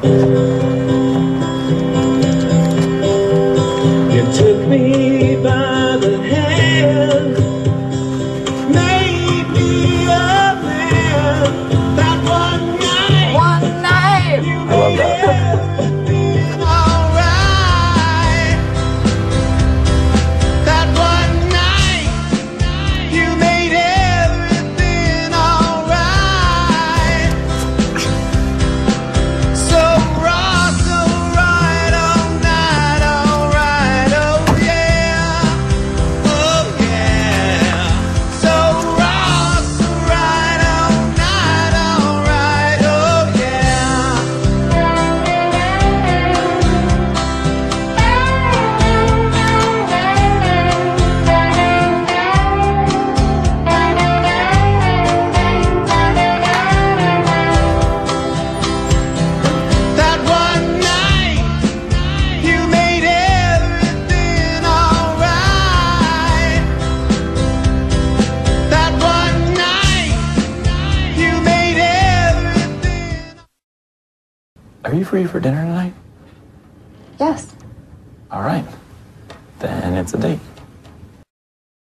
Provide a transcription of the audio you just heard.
You took me by the hand, made me a man. That one night. One night. I love that. Are you free for dinner tonight? Yes. All right. Then it's a date.